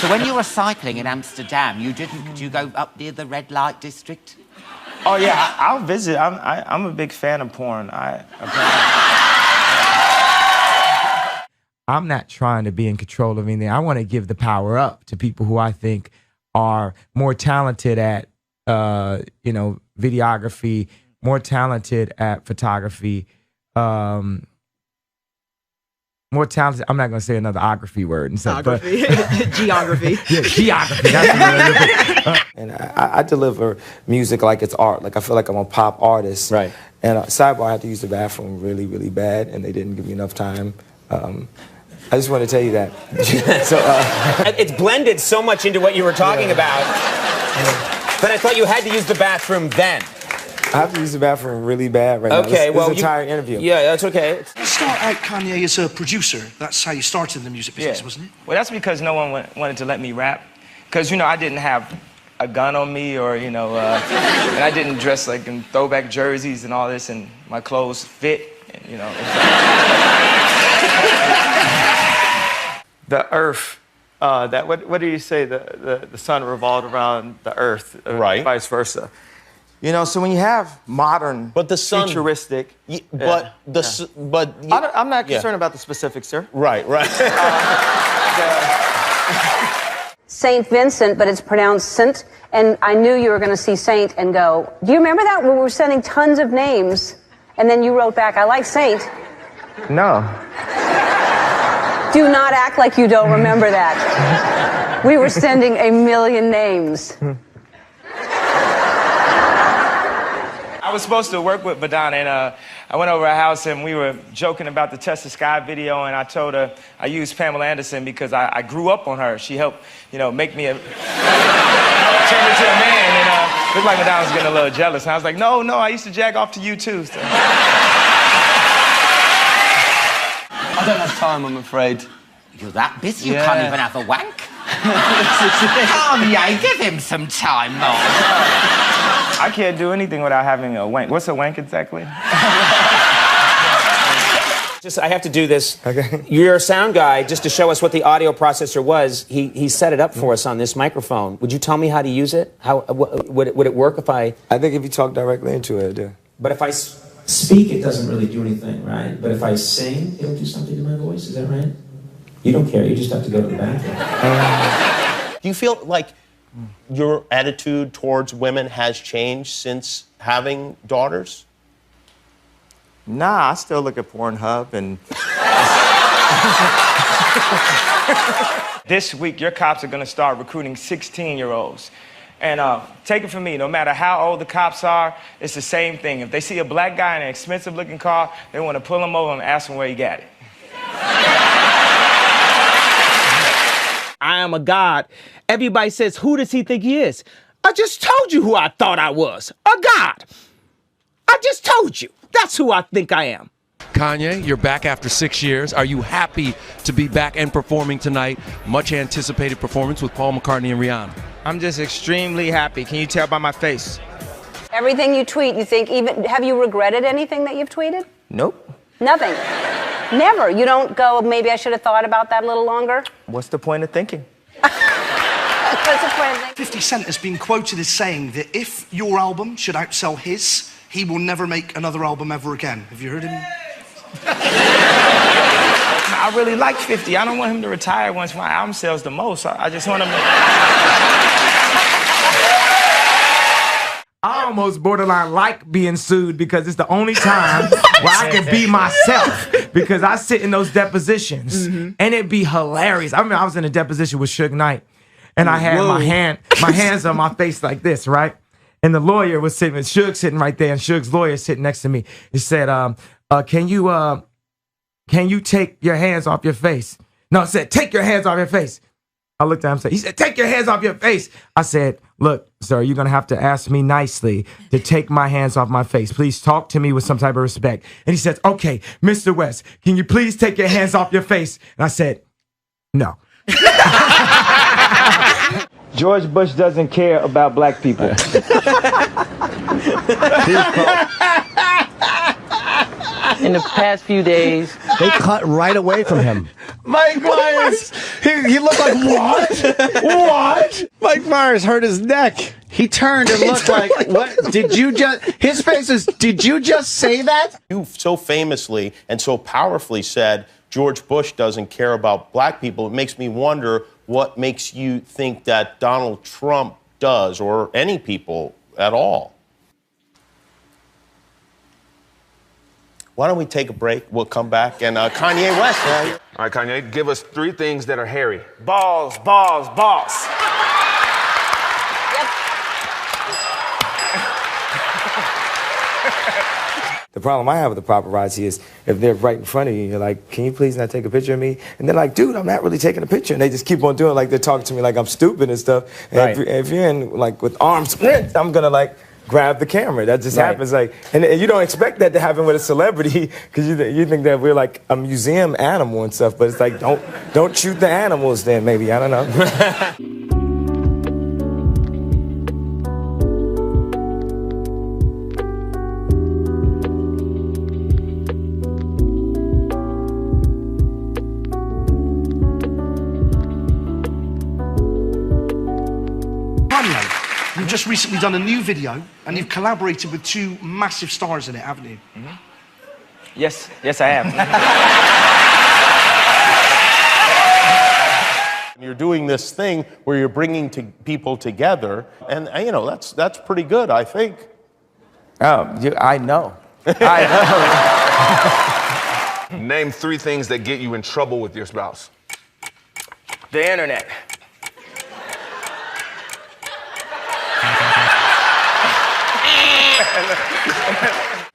So when you were cycling in Amsterdam, did you go up near the red light district? Oh, yeah, I'll visit. I'm a big fan of porn. I'm not trying to be in control of anything. I want to give the power up to people who I think are more talented at, videography, more talented at photography, more talented. I'm not going to say another ography word and stuff. Geography. Geography. Yeah, geography. That's and I deliver music like it's art. Like I feel like I'm a pop artist. Right. And sidebar, I had to use the bathroom really, really bad, and they didn't give me enough time. I just want to tell you that. It's blended so much into what you were talking about. But I thought you had to use the bathroom then. I have to use the bathroom really bad right now. Okay, this entire interview. Yeah, that's okay. You start out, Kanye, as a producer. That's how you started in the music business, wasn't it? Well, that's because no one wanted to let me rap. Because, I didn't have a gun on me or, and I didn't dress like in throwback jerseys and all this, and my clothes fit, and, The earth, what do you say? The sun revolved around the earth, right? Vice versa. So when you have modern, but the sun, futuristic, I'm not concerned about the specifics, sir. Right. Saint Vincent, but it's pronounced Saint, and I knew you were going to see Saint and go, do you remember that when we were sending tons of names, and then you wrote back, I like Saint? No. Do not act like you don't remember that. We were sending 1 million names. I was supposed to work with Madonna, and I went over her house, and we were joking about the Test the Sky video, and I told her I used Pamela Anderson because I grew up on her. She helped, make me turn into a man, and looked like Madonna was getting a little jealous. And I was like, no, I used to jag off to you, too. So. I don't have time, I'm afraid. You're that busy, you can't even have a wank? Kanye, give him some time, Mom. I can't do anything without having a wank. What's a wank exactly? I have to do this. Okay. You're a sound guy, just to show us what the audio processor was. He set it up for us on this microphone. Would you tell me how to use it? How would it work if I think if you talk directly into it, yeah. But if I speak, it doesn't really do anything, right? But if I sing, it'll do something to my voice. Is that right? You don't care. You just have to go to the bathroom. Do you feel like your attitude towards women has changed since having daughters? Nah, I still look at Pornhub and... This week, your cops are going to start recruiting 16-year-olds. And take it from me, no matter how old the cops are, it's the same thing. If they see a black guy in an expensive-looking car, they want to pull him over and ask him where he got it. I am a god. Everybody says, who does he think he is? I just told you who I thought I was. A god. I just told you. That's who I think I am. Kanye, you're back after 6 years. Are you happy to be back and performing tonight? Much anticipated performance with Paul McCartney and Rihanna. I'm just extremely happy. Can you tell by my face? Everything you tweet, you think, have you regretted anything that you've tweeted? Nope. Nothing. Never. You don't go, maybe I should have thought about that a little longer? What's the point of thinking? What's the point of thinking? 50 Cent has been quoted as saying that if your album should outsell his, he will never make another album ever again. Have you heard him? I really like 50. I don't want him to retire once my album sells the most. I just want him to... I almost borderline like being sued because it's the only time where I can be myself, because I sit in those depositions and it'd be hilarious. I remember I was in a deposition with Suge Knight and I had my hands on my face like this, right? And the lawyer was sitting, Suge sitting right there, and Suge's lawyer sitting next to me. He said, can you take your hands off your face? No, I said, take your hands off your face. I looked at him and said, he said, take your hands off your face. I said, look, sir, you're going to have to ask me nicely to take my hands off my face. Please talk to me with some type of respect. And he says, okay, Mr. West, can you please take your hands off your face? And I said, no. George Bush doesn't care about black people. In the past few days, They cut right away from him. Mike Myers, he looked like what? What? Mike Myers hurt his neck. He turned and looked like, what? Did you just, his face is, did you just say that? You so famously and so powerfully said George Bush doesn't care about black people. It makes me wonder what makes you think that Donald Trump does, or any people at all. Why don't we take a break? We'll come back. And Kanye West. All right, Kanye, give us 3 things that are hairy. Balls, balls, balls. The problem I have with the paparazzi is if they're right in front of you, you're like, can you please not take a picture of me? And they're like, dude, I'm not really taking a picture. And they just keep on doing it like they're talking to me like I'm stupid and stuff. And Right. if you're in, like, with arms sprint, I'm going to, like, grab the camera. That just happens. Like, and you don't expect that to happen with a celebrity because you think that we're like a museum animal and stuff. But it's like, don't shoot the animals then, maybe. I don't know. Kanye, you've just recently done a new video and you've collaborated with 2 massive stars in it, haven't you? yes, I have. You're doing this thing where you're bringing people together, and you know that's pretty good, I think. Oh, I know. Name 3 things that get you in trouble with your spouse. The internet.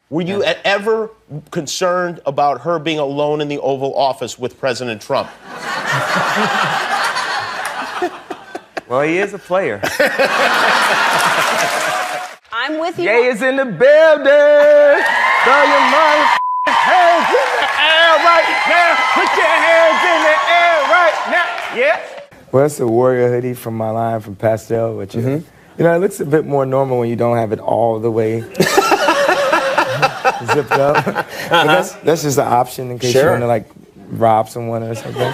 Were you ever concerned about her being alone in the Oval Office with President Trump? Well, he is a player. I'm with you. Gay is in the building. Throw your hands in the air right now. Put your hands in the air right now. Yeah. Well, that's a Warrior hoodie from my line from Pastel, which you know, it looks a bit more normal when you don't have it all the way zipped up. But that's just an option in case you want to, like, rob someone or something.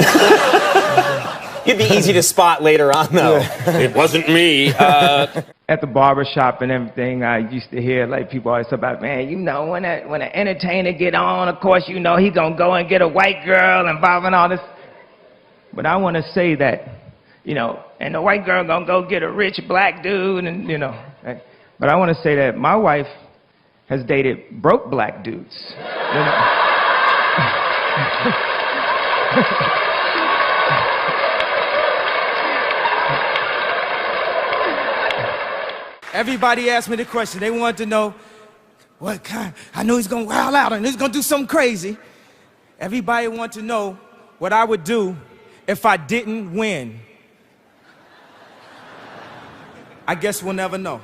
It'd be easy to spot later on, though. It wasn't me. At the barber shop and everything, I used to hear, like, people always talk about, man, you know, when an entertainer get on, of course, you know, he gonna go and get a white girl and blah, and all this. But I want to say that, you know, and the white girl gonna go get a rich black dude, and, you know. But I want to say that my wife has dated broke black dudes. You know? Everybody asked me the question. They wanted to know what kind. I know he's gonna wild out and he's gonna do something crazy. Everybody wanted to know what I would do if I didn't win. I guess we'll never know.